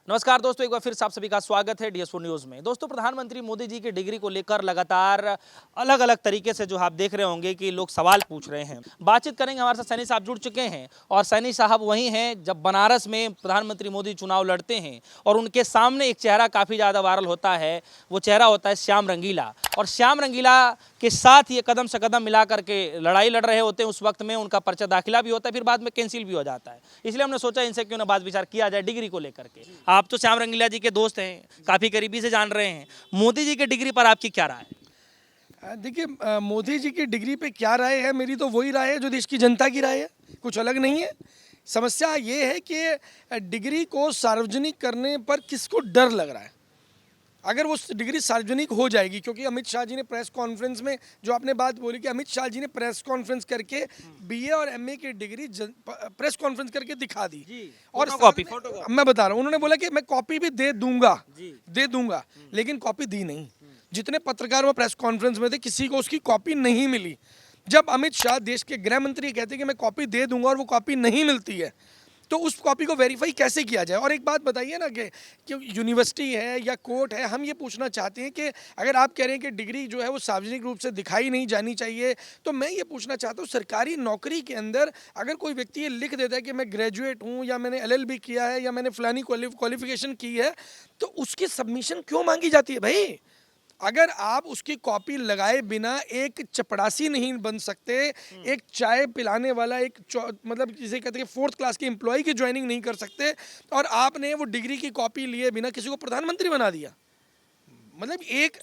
नमस्कार दोस्तों, एक बार फिर से आप सभी का स्वागत है डीएस4 न्यूज़ में। दोस्तों, प्रधानमंत्री मोदी जी की डिग्री को लेकर लगातार अलग अलग तरीके से जो आप देख रहे होंगे कि लोग सवाल पूछ रहे हैं। बातचीत करेंगे, हमारे साथ सैनी साहब जुड़ चुके हैं और सैनी साहब वही हैं जब बनारस में प्रधानमंत्री मोदी चुनाव लड़ते हैं और उनके सामने एक चेहरा काफ़ी ज़्यादा वायरल होता है। वो चेहरा होता है श्याम रंगीला, और श्याम रंगीला के साथ ये कदम से कदम मिला करके लड़ाई लड़ रहे होते हैं। उस वक्त में उनका पर्चा दाखिला भी होता है, फिर बाद में कैंसिल भी हो जाता है। इसलिए हमने सोचा इनसे क्यों ना बात विचार किया जाए डिग्री को लेकर के। आप तो श्याम रंगीला जी के दोस्त हैं, काफ़ी करीबी से जान रहे हैं, मोदी जी की डिग्री पर आपकी क्या राय है? देखिए, मोदी जी की डिग्री पे क्या राय है, मेरी तो वही राय है जो देश की जनता की राय है, कुछ अलग नहीं है। समस्या ये है कि डिग्री को सार्वजनिक करने पर किसको डर लग रहा है। अगर वो डिग्री सार्वजनिक हो जाएगी, क्योंकि अमित शाह जी ने प्रेस कॉन्फ्रेंस में जो आपने बात बोली कि अमित शाह जी ने प्रेस कॉन्फ्रेंस करके बीए और एमए की डिग्री प्रेस कॉन्फ्रेंस करके दिखा दी। और फोटोकॉपी मैं बता रहा हूँ, उन्होंने बोला कि मैं कॉपी भी दे दूंगा, लेकिन कॉपी दी नहीं। जितने पत्रकार वो प्रेस कॉन्फ्रेंस में थे, किसी को उसकी कॉपी नहीं मिली। जब अमित शाह देश के गृह मंत्री कहते हैं कि मैं कॉपी दे दूंगा और वो कॉपी नहीं मिलती है, तो उस कॉपी को वेरीफाई कैसे किया जाए। और एक बात बताइए ना कि यूनिवर्सिटी है या कोर्ट है, हम ये पूछना चाहते हैं कि अगर आप कह रहे हैं कि डिग्री जो है वो सार्वजनिक रूप से दिखाई नहीं जानी चाहिए, तो मैं ये पूछना चाहता हूँ, सरकारी नौकरी के अंदर अगर कोई व्यक्ति ये लिख देता है कि मैं ग्रेजुएट हूँ या मैंने LLB किया है या मैंने फलानी क्वालिफिकेशन की है, तो उसकी सबमिशन क्यों मांगी जाती है भाई। अगर आप उसकी कॉपी लगाए बिना एक चपड़ासी नहीं बन सकते, एक चाय पिलाने वाला मतलब जिसे कहते हैं 4th क्लास के एम्प्लॉय की ज्वाइनिंग नहीं कर सकते, और आपने वो डिग्री की कॉपी लिए बिना किसी को प्रधानमंत्री बना दिया। मतलब एक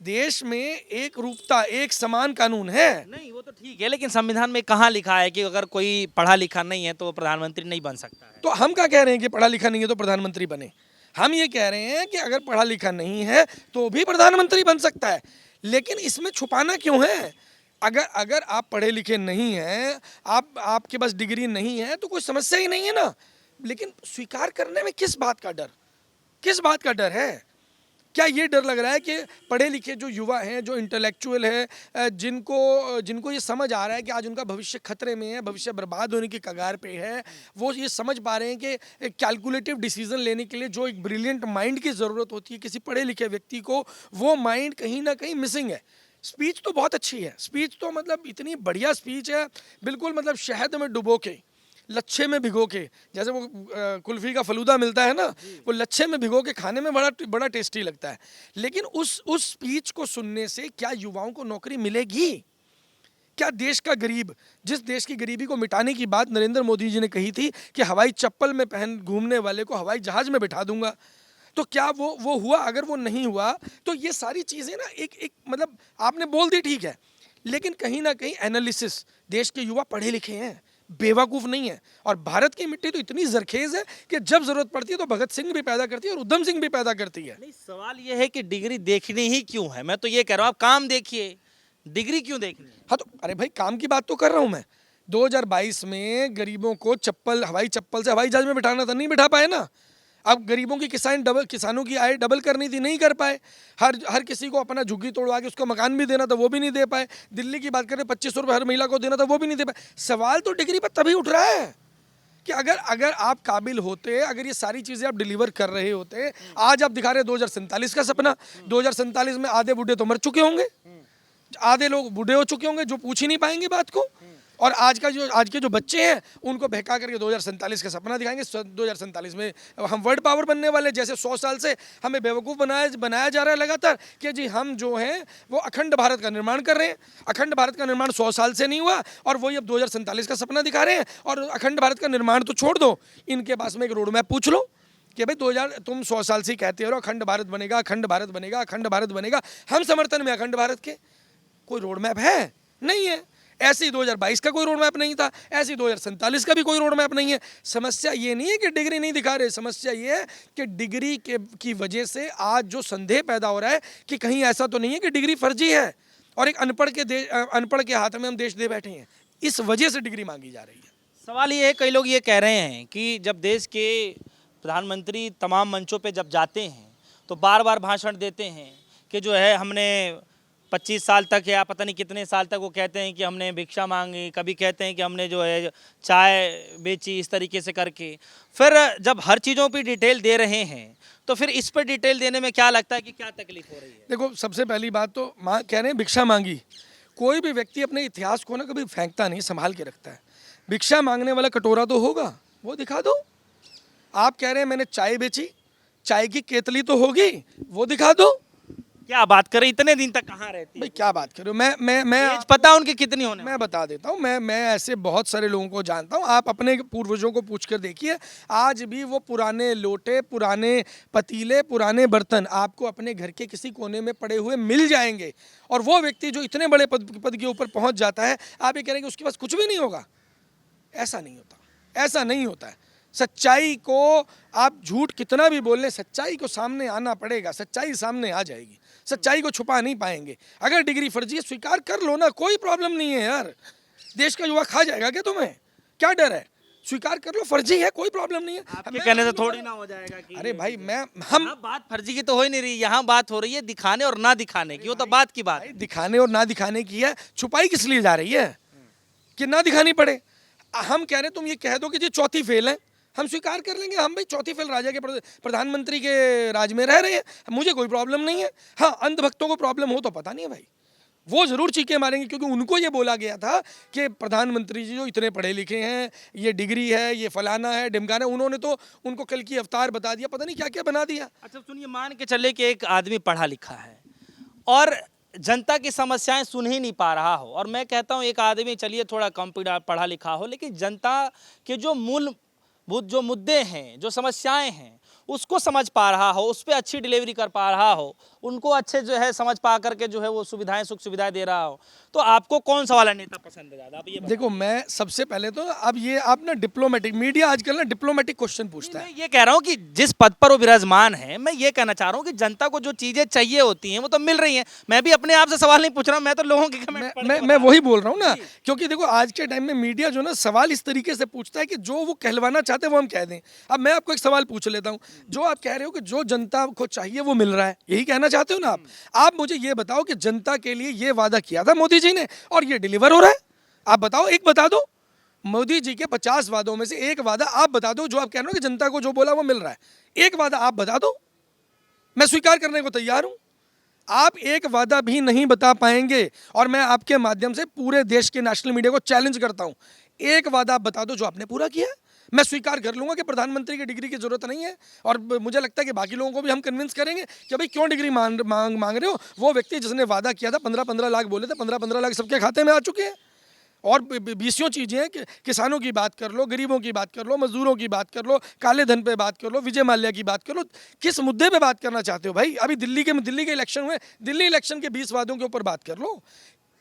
देश में एक रूपता, एक समान कानून है। नहीं, वो तो ठीक है, लेकिन संविधान में कहाँ लिखा है कि अगर कोई पढ़ा लिखा नहीं है तो प्रधानमंत्री नहीं बन सकता है? तो हम क्या कह रहे हैं कि पढ़ा लिखा नहीं है तो प्रधानमंत्री बने। हम ये कह रहे हैं कि अगर पढ़ा लिखा नहीं है तो भी प्रधानमंत्री बन सकता है, लेकिन इसमें छुपाना क्यों है। अगर आप पढ़े लिखे नहीं हैं, आपके पास डिग्री नहीं है, तो कोई समस्या ही नहीं है ना। लेकिन स्वीकार करने में किस बात का डर है। क्या ये डर लग रहा है कि पढ़े लिखे जो युवा हैं, जो इंटेलेक्चुअल है, जिनको ये समझ आ रहा है कि आज उनका भविष्य खतरे में है, भविष्य बर्बाद होने की कगार पे है, वो ये समझ पा रहे हैं कि कैलकुलेटिव डिसीजन लेने के लिए जो एक ब्रिलियंट माइंड की ज़रूरत होती है किसी पढ़े लिखे व्यक्ति को, वो माइंड कहीं ना कहीं मिसिंग है। स्पीच तो बहुत अच्छी है, स्पीच तो मतलब इतनी बढ़िया स्पीच है, बिल्कुल मतलब शहद में डुबो के, लच्छे में भिगो के, जैसे वो कुल्फी का फलूदा मिलता है ना, वो लच्छे में भिगो के खाने में बड़ा टेस्टी लगता है। लेकिन उस स्पीच को सुनने से क्या युवाओं को नौकरी मिलेगी? क्या देश का गरीब, जिस देश की गरीबी को मिटाने की बात नरेंद्र मोदी जी ने कही थी कि हवाई चप्पल में पहन घूमने वाले को हवाई जहाज में बिठा दूंगा, तो क्या वो हुआ? अगर वो नहीं हुआ तो ये सारी चीज़ें ना एक मतलब आपने बोल दी ठीक है, लेकिन कहीं ना कहीं एनालिसिस, देश के युवा पढ़े लिखे हैं, बेवकूफ़ नहीं है। और भारत की मिट्टी तो इतनी जरखेज है कि जब जरूरत पड़ती है तो भगत सिंह भी पैदा करती है और उधम सिंह भी पैदा करती है। नहीं, सवाल ये है कि डिग्री देखनी ही क्यों है। मैं तो ये कह रहा हूँ आप काम देखिए, डिग्री क्यों देखनी है? हाँ, तो अरे भाई काम की बात तो कर रहा हूँ मैं। 2022 में गरीबों को हवाई चप्पल से हवाई जहाज में बिठाना था, नहीं बिठा पाए ना। अब गरीबों की किसानों की आय डबल करनी थी, नहीं कर पाए। हर किसी को अपना झुग्गी तोड़वा के उसको मकान भी देना था, वो भी नहीं दे पाए। दिल्ली की बात करें, 2500 रुपये हर महिला को देना था, वो भी नहीं दे पाए। सवाल तो डिग्री पर तभी उठ रहा है कि अगर आप काबिल होते, अगर ये सारी चीज़ें आप डिलीवर कर रहे होते। आज आप दिखा रहे 2047 का सपना। 2047 में आधे बूढ़े तो मर चुके होंगे, आधे लोग बूढ़े हो चुके होंगे जो पूछ ही नहीं पाएंगे बात को। और आज के जो बच्चे हैं उनको बहका करके 2047 का सपना दिखाएंगे। 2047 में हम वर्ल्ड पावर बनने वाले, जैसे 100 साल से हमें बेवकूफ़ बनाया जा रहा है लगातार कि जी हम जो हैं वो अखंड भारत का निर्माण कर रहे हैं। अखंड भारत का निर्माण 100 साल से नहीं हुआ और वही अब 2047 का सपना दिखा रहे हैं। और अखंड भारत का निर्माण तो छोड़ दो, इनके पास में एक रोड मैप पूछ लो कि भाई 2000 तुम 100 साल से कहते हो अखंड भारत बनेगा, अखंड भारत बनेगा, अखंड भारत बनेगा। हम समर्थन में अखंड भारत के, कोई रोड मैप है? नहीं है। ऐसे ही 2022 का कोई रोड मैप नहीं था, ऐसे ही 2047 का भी कोई रोड मैप नहीं है। समस्या ये नहीं है कि डिग्री नहीं दिखा रहे, समस्या ये है कि डिग्री की वजह से आज जो संदेह पैदा हो रहा है कि कहीं ऐसा तो नहीं है कि डिग्री फर्जी है और एक अनपढ़ के हाथ में हम देश दे बैठे हैं, इस वजह से डिग्री मांगी जा रही है। सवाल ये है, कई लोग ये कह रहे हैं कि जब देश के प्रधानमंत्री तमाम मंचों पे जब जाते हैं तो बार बार भाषण देते हैं कि जो है हमने 25 साल तक या पता नहीं कितने साल तक वो कहते हैं कि हमने भिक्षा मांगी, कभी कहते हैं कि हमने जो है चाय बेची, इस तरीके से करके। फिर जब हर चीज़ों पे डिटेल दे रहे हैं तो फिर इस पर डिटेल देने में क्या लगता है कि क्या तकलीफ हो रही है? देखो, सबसे पहली बात तो कह रहे हैं भिक्षा मांगी। कोई भी व्यक्ति अपने इतिहास को ना कभी फेंकता नहीं, संभाल के रखता है। भिक्षा मांगने वाला कटोरा तो होगा, वो दिखा दो। आप कह रहे हैं मैंने चाय बेची, चाय की केतली तो होगी, वो दिखा दो। क्या बात करें, इतने दिन तक कहाँ रहती है? भाई क्या बात कर रहे हो? मैं एज पता उनकी कितनी होने? मैं बता देता हूँ। मैं ऐसे बहुत सारे लोगों को जानता हूँ। आप अपने पूर्वजों को पूछ कर देखिए, आज भी वो पुराने लोटे, पुराने पतीले, पुराने बर्तन आपको अपने घर के किसी कोने में पड़े हुए मिल जाएंगे। और वो व्यक्ति जो इतने बड़े पद के ऊपर पहुँच जाता है, आप ये कह रहे हैं कि उसके पास कुछ भी नहीं होगा। ऐसा नहीं होता, ऐसा नहीं होता है। सच्चाई को आप झूठ कितना भी बोल लें, सच्चाई को सामने आना पड़ेगा, सच्चाई सामने आ जाएगी। सच्चाई को छुपा नहीं पाएंगे। अगर डिग्री फर्जी है, स्वीकार कर लो ना, कोई प्रॉब्लम नहीं है यार। देश का युवा खा जाएगा क्या तुम्हें? क्या डर है? स्वीकार कर लो, फर्जी है, कोई प्रॉब्लम नहीं है। आपके कहने से थोड़ी ना हो जाएगा कि अरे भाई हम बात फर्जी की तो हो ही नहीं रही, यहाँ बात हो रही है दिखाने और ना दिखाने की। वो तो बात की बात है। दिखाने और ना दिखाने की है, छुपाई किस लिए जा रही है कि ना दिखानी पड़े? हम कह रहे तुम ये कह दो कि जी चौथी फेल है, हम स्वीकार कर लेंगे। हम भाई चौथी फेल राजा के प्रधानमंत्री के राज में रह रहे हैं, मुझे कोई प्रॉब्लम नहीं है। हाँ, अंधभक्तों को प्रॉब्लम हो तो पता नहीं है भाई, वो ज़रूर चीखें मारेंगे, क्योंकि उनको ये बोला गया था कि प्रधानमंत्री जी जो इतने पढ़े लिखे हैं, ये डिग्री है, ये फलाना है, ढिमकाना। उन्होंने तो उनको कल की अवतार बता दिया, पता नहीं क्या क्या बना दिया। अच्छा सुनिए, मान के चले कि एक आदमी पढ़ा लिखा है और जनता की समस्याएं सुन ही नहीं पा रहा हो, और मैं कहता हूं एक आदमी चलिए थोड़ा कम पढ़ा लिखा हो, लेकिन जनता के जो मूलभूत जो मुद्दे हैं, जो समस्याएं हैं, उसको समझ पा रहा हो, उस पर अच्छी डिलीवरी कर पा रहा हो, उनको अच्छे जो है समझ पा करके जो है वो सुविधाएं, सुख सुविधाएं दे रहा हो, तो आपको कौन सा वाला नेता पसंद है ज़्यादा? आप ये देखो, मैं सबसे पहले तो अब ये आप ना डिप्लोमेटिक मीडिया आजकल ना डिप्लोमेटिक क्वेश्चन पूछता है। मैं ये कह रहा हूँ कि जिस पद पर वो विराजमान है, मैं ये कहना चाह रहा हूँ कि जनता को जो चीजें चाहिए होती हैं वो तो मिल रही हैं। मैं भी अपने आप से सवाल नहीं पूछ रहा हूँ, मैं तो लोगों के कमेंट पढ़ के मैं वही बोल रहा हूँ ना, क्योंकि देखो आज के टाइम में मीडिया जो ना सवाल इस तरीके से पूछता है कि जो वो कहलवाना चाहते हैं वो हम कह दें। अब मैं आपको एक सवाल पूछ लेता हूँ, जो आप कह रहे हो कि जो जनता को चाहिए वो मिल रहा है, यही कहना चाहते हो ना आप मुझे ये बताओ कि जनता के लिए ये वादा किया था मोदी जी ने और ये डिलीवर हो रहा है? आप बताओ, एक बता दो। मोदी जी के 50 वादों में से एक वादा आप बता दो, जो आप कह रहे हो कि जनता को जो बोला वो मिल रहा है। एक वादा आप बता दो, मैं स्वीकार करने को तैयार हूं। आप एक वादा भी नहीं बता पाएंगे, और मैं आपके माध्यम से पूरे देश के नेशनल मीडिया को चैलेंज करता हूं, एक वादा आप बता दो जो आपने पूरा किया है। मैं स्वीकार कर लूंगा कि प्रधानमंत्री की डिग्री की जरूरत नहीं है, और मुझे लगता है कि बाकी लोगों को भी हम कन्विंस करेंगे कि भाई क्यों डिग्री मांग रहे हो। वो व्यक्ति जिसने वादा किया था, 15-15 लाख बोले थे, 15-15 लाख सबके खाते में आ चुके हैं। और बीसियों चीज़ें हैं कि किसानों की बात कर लो, गरीबों की बात कर लो, मजदूरों की बात कर लो, काले धन पे बात कर लो, विजय माल्या की बात कर लो। किस मुद्दे पे बात करना चाहते हो भाई? अभी दिल्ली के इलेक्शन हुए, दिल्ली इलेक्शन के 20 वादों के ऊपर बात कर लो,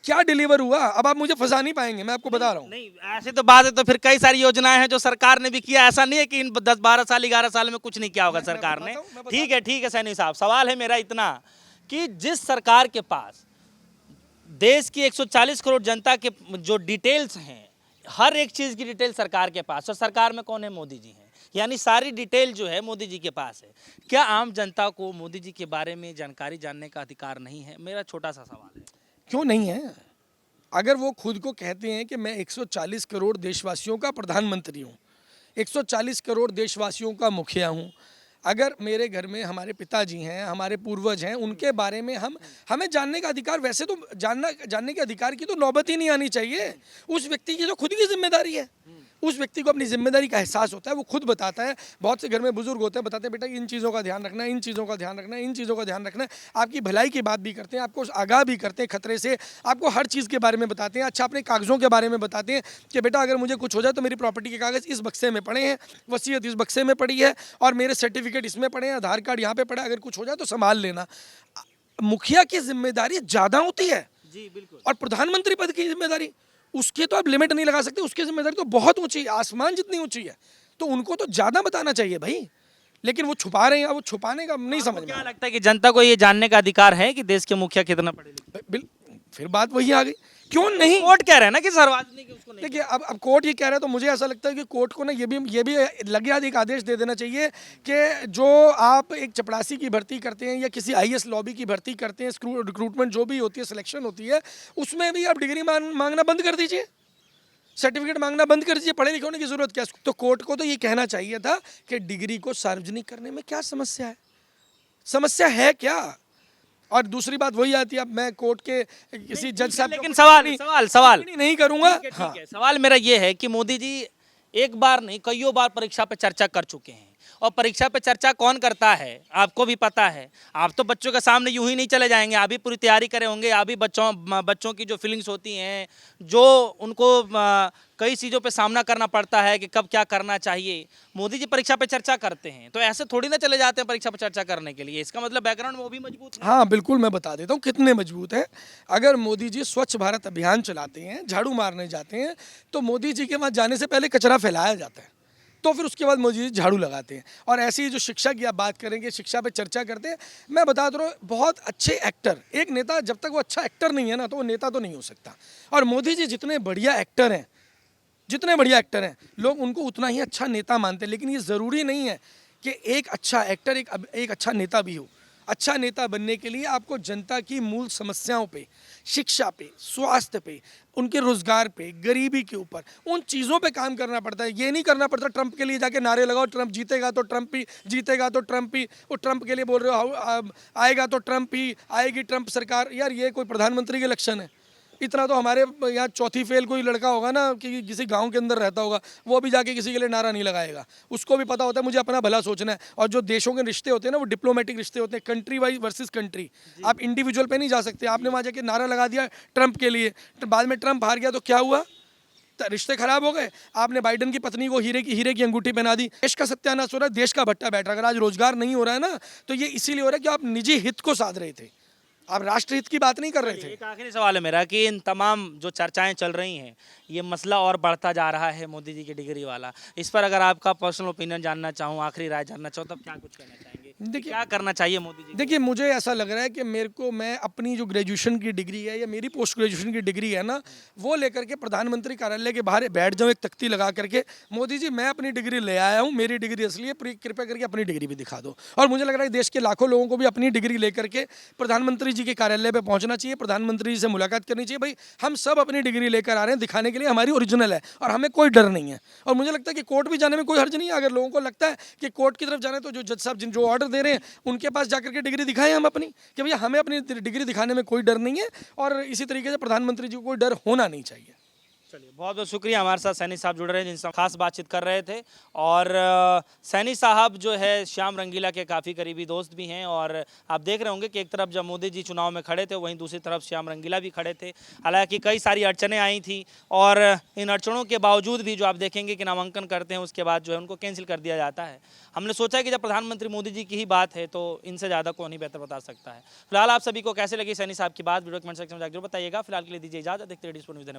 क्या डिलीवर हुआ? अब आप मुझे फंसा नहीं पाएंगे, मैं आपको बता रहा हूँ। नहीं, ऐसे तो बात है, तो फिर कई सारी योजनाएं हैं जो सरकार ने भी किया। ऐसा नहीं है कि इन 10-12 साल 11 साल में कुछ नहीं किया होगा सरकार ने। ठीक है सैनी साहब, सवाल है मेरा इतना कि जिस सरकार के पास देश की 140 करोड़ जनता के जो डिटेल्स हैं, हर एक चीज़ की डिटेल सरकार के पास, और सरकार में कौन है? मोदी जी हैं। यानी सारी डिटेल जो है मोदी जी के पास है। क्या आम जनता को मोदी जी के बारे में जानकारी जानने का अधिकार नहीं है? मेरा छोटा सा सवाल है। क्यों नहीं है? अगर वो खुद को कहते हैं कि मैं 140 करोड़ देशवासियों का प्रधानमंत्री हूँ, 140 करोड़ देशवासियों का मुखिया हूँ, अगर मेरे घर में हमारे पिताजी हैं, हमारे पूर्वज हैं, उनके बारे में हमें जानने का अधिकार, वैसे तो जानने के अधिकार की तो नौबत ही नहीं आनी चाहिए। उस व्यक्ति की तो खुद की जिम्मेदारी है, उस व्यक्ति को अपनी जिम्मेदारी का एहसास होता है, वो खुद बताता है। बहुत से घर में बुजुर्ग होते हैं, बताते हैं बेटा इन चीज़ों का ध्यान रखना है, इन चीज़ों का ध्यान रखना है, इन चीज़ों का ध्यान रखना है। आपकी भलाई की बात भी करते हैं, आपको आगाह भी करते हैं खतरे से, आपको हर चीज़ के बारे में बताते हैं। अच्छा, अपने कागज़ों के बारे में बताते हैं कि बेटा अगर मुझे कुछ हो जाए तो मेरी प्रॉपर्टी के कागज़ इस बक्से में पड़े हैं, वसीयत इस बक्से में पड़ी है, और मेरे सर्टिफिकेट इसमें पड़े हैं, आधार कार्ड यहाँ पे पड़ा है, अगर कुछ हो जाए तो संभाल लेना। मुखिया की जिम्मेदारी ज़्यादा होती है जी बिल्कुल। और प्रधानमंत्री पद की जिम्मेदारी, उसके तो आप लिमिट नहीं लगा सकते, उसकी जिम्मेदारी तो बहुत ऊंची है, आसमान जितनी ऊंची है, तो उनको तो ज़्यादा बताना चाहिए भाई। लेकिन वो छुपा रहे हैं, वो छुपाने का नहीं समझ में। क्या लगता है कि जनता को ये जानने का अधिकार है कि देश के मुखिया कितना पढ़े लिखे? फिर बात वही आ गई क्यों नहीं? कोर्ट कह रहे हैं ना कि सार्वजनिक उसको नहीं। देखिए अब कोर्ट ये कह रहा है तो मुझे ऐसा लगता है कि कोर्ट को ना ये भी लगे हाथ एक आदेश दे देना चाहिए कि जो आप एक चपरासी की भर्ती करते हैं या किसी आईएएस लॉबी की भर्ती करते हैं, रिक्रूटमेंट जो भी होती है, सिलेक्शन होती है, उसमें भी आप डिग्री मांगना बंद कर दीजिए, सर्टिफिकेट मांगना बंद कर दीजिए। पढ़े लिखे होने की जरूरत क्या है? तो कोर्ट को तो ये कहना चाहिए था कि डिग्री को सार्वजनिक करने में क्या समस्या है, समस्या है क्या? और दूसरी बात वही आती है, अब मैं कोर्ट के किसी जज साहब लेकिन सवाल नहीं करूंगा। ठीक है, सवाल मेरा ये है कि मोदी जी एक बार नहीं कईयों बार परीक्षा पे चर्चा कर चुके हैं, और परीक्षा पे चर्चा कौन करता है आपको भी पता है। आप तो बच्चों के सामने यूं ही नहीं चले जाएंगे, आप भी पूरी तैयारी करे होंगे, आप भी बच्चों की जो फीलिंग्स होती हैं, जो उनको कई चीज़ों पे सामना करना पड़ता है कि कब क्या करना चाहिए, मोदी जी परीक्षा पे चर्चा करते हैं। तो ऐसे थोड़ी ना चले जाते हैं परीक्षा पे चर्चा करने के लिए, इसका मतलब बैकग्राउंड में वो भी मजबूत है। हाँ बिल्कुल, मैं बता देता हूँ कितने मजबूत हैं। अगर मोदी जी स्वच्छ भारत अभियान चलाते हैं, झाड़ू मारने जाते हैं, तो मोदी जी के वहाँ जाने से पहले कचरा फैलाया जाता है, तो फिर उसके बाद मोदी जी झाड़ू लगाते हैं। और ऐसी जो शिक्षा की आप बात करेंगे, शिक्षा पे चर्चा करते हैं, मैं बता रहा हूँ बहुत अच्छे एक्टर, एक नेता जब तक वो अच्छा एक्टर नहीं है ना, तो वो नेता तो नहीं हो सकता। और मोदी जी जितने बढ़िया एक्टर हैं, लोग उनको उतना ही अच्छा नेता मानते हैं। लेकिन ये ज़रूरी नहीं है कि एक अच्छा एक्टर एक अच्छा नेता भी हो। अच्छा नेता बनने के लिए आपको जनता की मूल समस्याओं पे, शिक्षा पे, स्वास्थ्य पे, उनके रोजगार पे, गरीबी के ऊपर, उन चीज़ों पे काम करना पड़ता है। ये नहीं करना पड़ता ट्रंप के लिए जाके नारे लगाओ, ट्रंप जीतेगा तो ट्रंप ही जीतेगा, तो ट्रंप ही, वो ट्रंप के लिए बोल रहे हो, आएगा तो ट्रंप ही आएगी, ट्रंप सरकार। यार ये कोई प्रधानमंत्री के लक्षण है? इतना तो हमारे यहाँ चौथी फेल कोई लड़का होगा ना कि किसी गांव के अंदर रहता होगा, वो भी जाके किसी के लिए नारा नहीं लगाएगा। उसको भी पता होता है मुझे अपना भला सोचना है। और जो देशों के रिश्ते होते हैं ना, वो डिप्लोमेटिक रिश्ते होते हैं, कंट्री वाइज वर्सेस कंट्री। आप इंडिविजुअल पे नहीं जा सकते। आपने वहाँ जाके नारा लगा दिया ट्रंप के लिए, तो बाद में ट्रंप हार गया तो क्या हुआ? रिश्ते खराब हो गए। आपने बाइडन की पत्नी को हीरे की अंगूठी पहना दी। देश का सत्यानाश हो रहा है, देश का भट्टा बैठ रहा है। अगर आज रोजगार नहीं हो रहा है ना, तो ये इसीलिए हो रहा है कि आप निजी हित को साध रहे थे, आप राष्ट्रहित की बात नहीं कर रहे थे। एक आखिरी सवाल है मेरा कि इन तमाम जो चर्चाएं चल रही हैं, ये मसला और बढ़ता जा रहा है मोदी जी की डिग्री वाला, इस पर अगर आपका पर्सनल ओपिनियन जानना चाहूँ, आखिरी राय जानना चाहूँ, तब क्या कुछ कहना चाहेंगे? देखिए, क्या करना चाहिए मोदी जी? देखिए मुझे ऐसा लग रहा है कि मैं अपनी जो ग्रेजुएशन की डिग्री है या मेरी पोस्ट ग्रेजुएशन की डिग्री है ना, वो लेकर के प्रधानमंत्री कार्यालय के बाहर बैठ जाऊँ, एक तख्ती लगा करके, मोदी जी मैं अपनी डिग्री ले आया हूँ, मेरी डिग्री असली है, कृपया करके अपनी डिग्री भी दिखा दो। और मुझे लग रहा है देश के लाखों लोगों को भी अपनी डिग्री लेकर के प्रधानमंत्री जी के कार्यालय पर पहुँचना चाहिए, प्रधानमंत्री जी से मुलाकात करनी चाहिए। भाई हम सब अपनी डिग्री लेकर आ रहे हैं, दिखाने के लिए हमारी ओरिजिनल है और हमें कोई डर नहीं है। और मुझे लगता है कि कोर्ट भी जाने में कोई हर्ज नहीं है। अगर लोगों को लगता है कि कोर्ट की तरफ जाना है, तो जो जज साहब जो ऑर्डर दे रहे हैं उनके पास जाकर के डिग्री दिखाएं हम अपनी, कि भैया हमें अपनी डिग्री दिखाने में कोई डर नहीं है। और इसी तरीके से प्रधानमंत्री जी को कोई डर होना नहीं चाहिए। चलिए, बहुत बहुत शुक्रिया। हमारे साथ सैनी साहब जुड़ रहे हैं, जिनसे हम खास बातचीत कर रहे थे। और सैनी साहब जो है श्याम रंगीला के काफ़ी करीबी दोस्त भी हैं। और आप देख रहे होंगे कि एक तरफ जब मोदी जी चुनाव में खड़े थे, वहीं दूसरी तरफ श्याम रंगीला भी खड़े थे। हालांकि कई सारी अड़चनें आई थी, और इन अड़चनों के बावजूद भी जो आप देखेंगे कि नामांकन करते हैं, उसके बाद जो है उनको कैंसिल कर दिया जाता है। हमने सोचा कि जब प्रधानमंत्री मोदी जी की ही बात है, तो इनसे ज़्यादा कौन ही बेहतर बता सकता है। फिलहाल आप सभी को कैसे लगी सैनी साहब की बात, वीडियो कमेंट सेक्शन में जाकर जरूर बताइएगा। फिलहाल के लिए दीजिए इजाज़त, देखते रहिए न्यूज़। धन्यवाद।